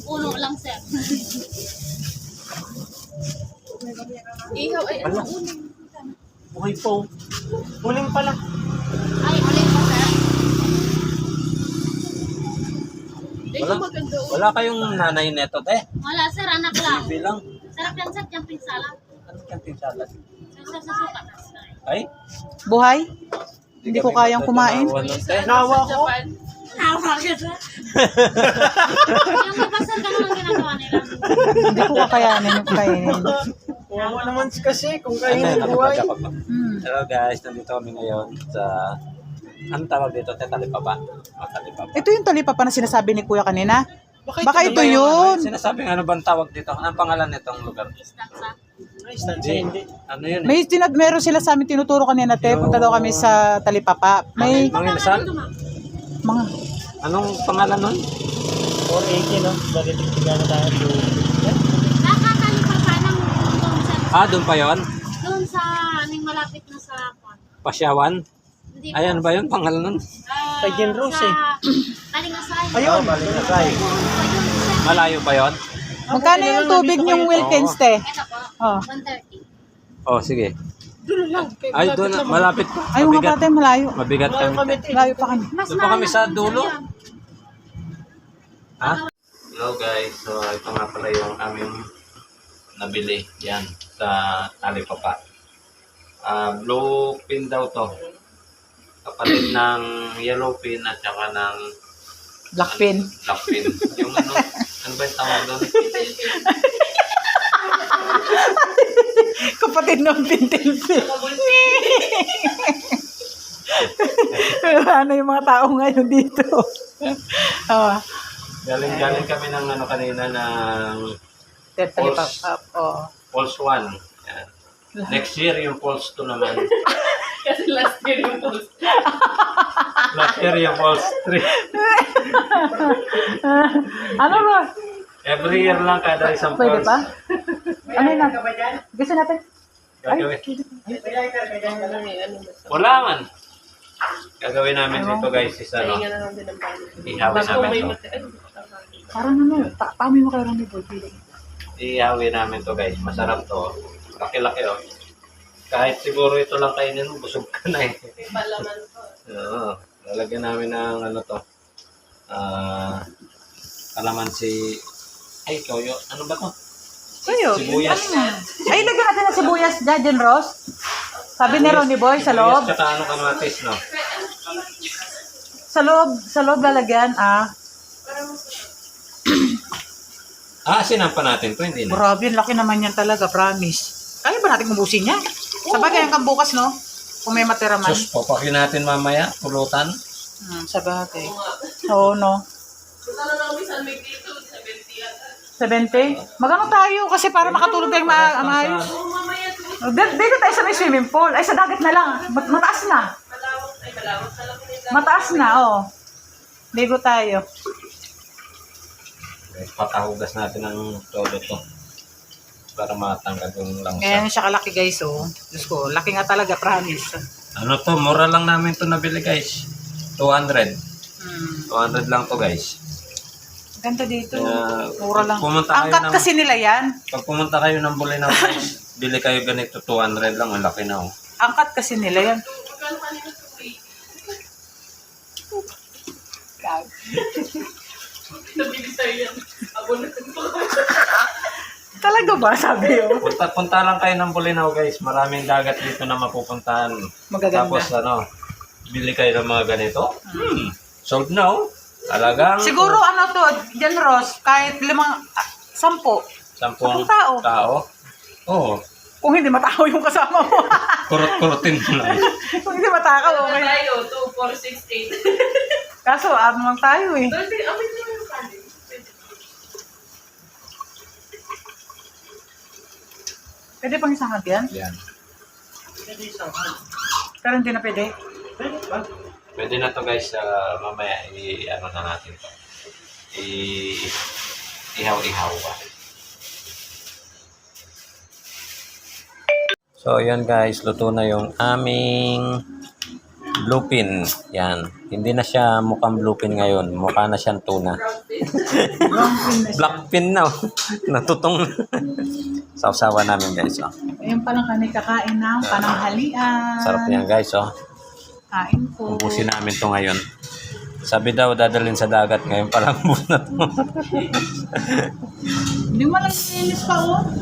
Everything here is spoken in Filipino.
Uno lang, sir. Ihaw ay ano? Buhay po. Uling pala. Ay, ulit po, sir. Wala kayong nanay neto, te? Wala, sir. Anak lang. Bilang. Sarap yan, sir. Camping salad. Ano kanting salad? Sir, sa suka. Ay? Buhay? Hindi ko kayang kumain. Nawa ko. Nawa ka, sir. Yung iba, sir, ganun ang ginagawa nila. Hindi ko kakayanin yung kainin. Wawa naman kasi kung kayo Ano, buhay. Hello guys, nandito kami ngayon sa... Anong tawag dito? Te, talipapa? Talipapa. Ito yung talipapa na sinasabi ni Kuya kanina. Baka ito Ano yun. Sinasabing ano bang tawag dito? Anong pangalan nitong lugar? Istansa. Ay, stanza hindi. Ano yun eh? Meron sila sa amin tinuturo kanina, te. Punta daw kami sa talipapa. May Mga inasal? mga... Anong pangalan nun? 480, no? Bakit tigana tayo? Nakakalipa pa ng doon, sir. Doon pa yon. Doon sa, aning malapit na sa kwan. Pasyawan? Hindi Ay, ano ba yun? Pangalan nun? Kay Jen Rose, eh. Kalingasay. Ayun. Balinasay. Malayo pa yon? Magkano yung tubig yung Wilkins, te? Ito po, Oh. 130. Oh, sige. Ay, doon, malapit pa. Ay, mga Mabigat. bata, malayo. Mabigat kami. Malayo pa kami. Mas Doon pa kami sa dulo. yan. Ha? Hello guys, so ito nga pala yung aming nabili. Yan, sa talipapa. Blue pin daw to. Kapalit ng yellow pin at saka ng Blackpin. black pin. Yung ano ba yung tawag doon? Kapatid ng pintil-pin. Ano yung mga tao ngayon dito? Galing kami ng ano kanina ng Talipapa. Oh. Pulse 1. Yan. Next year yung Pulse 2 naman. Kasi last year yung post. Last year yung Pulse 3. Ano ba? Every year lang kada isang Pwede Pulse. pa? Ano yun na? Gusto natin? Gagawin. Wala man. Gagawin namin dito guys is ano. Ihawin namin to. Parang ano, paamoy mo kayo rin ni Boy. Ihawin namin to guys. Masarap to. Laki-laki oh. Kahit siguro ito lang kainin mo, busog ka na eh. Oo. Lalagyan namin ng ano to. Kalamansi. Ay, toyo. Ano ba to? Kayo? Sibuyas. Ay, lagyan natin ng sibuyas dyan, Ross. Sabi ni Ronnie Boy, sa loob. Sibuyas tsaka ano kamatis, no? Sa loob lalagyan, Sinampa natin to, hindi na. Grabe, laki naman yan talaga, promise. Kaya ba natin ubusin yan? Sabagay hanggang bukas, no? Kung may matira man. Sus, papakin natin mamaya, pulutan. Sabagay. Oo, no? 70? Magano tayo kasi para makatulog tayong maayos. Dito tayo sa may swimming pool. Ay, sa dagat na lang. Mataas na. Mataas na, oo. Ligo tayo. Patahugas natin ng todo to. Para matanggal yung langsa. Ayan siya kalaki, guys, oh. Diyos ko, laki nga talaga, promise. Ano to, mura lang namin to nabili guys. 200. 200 lang to guys. Ganda dito. Kaya, Mura lang. pumunta kayo Angkat ng- kasi nila yan. Pag pumunta kayo ng Bulinaw guys, bili kayo ganito 200 lang, ang laki na oh. Angkat kasi nila yan. Talaga ba, sabi yun? Punta lang kayo ng Bulinaw guys, maraming dagat dito na mapupuntahan. Magaganda. Tapos ano, bili kayo ng mga ganito. Sold na oh. Talagang Siguro ano to, Jan Ross, kahit 10 sampung tao. Oo. Kung hindi matakaw yung kasama mo. Kurot-kurutin mo lang. Kung hindi matakaw, okay. Tayo, 2, 4, 6, 8. Kaso, ano lang tayo eh. Pwede pang isang hag yan? Yan. Pero hindi na pwede. Pwede na to guys, mamaya ano na natin to. Ihaw-ihaw ba. So, yan guys, luto na yung aming bluefin. Yan. Hindi na siya mukhang bluefin ngayon. Mukha na siyang tuna. Blackfin na. Natutong. Sausawa namin guys. Oh. Ayun pa lang kami kakain ng pananghalian. Sarap niyan guys. Oh. Kain po. Ubusin namin to ngayon. Sabi daw dadalhin sa dagat ngayon. Palang buwan na to. Hindi mo lang inis pa oh.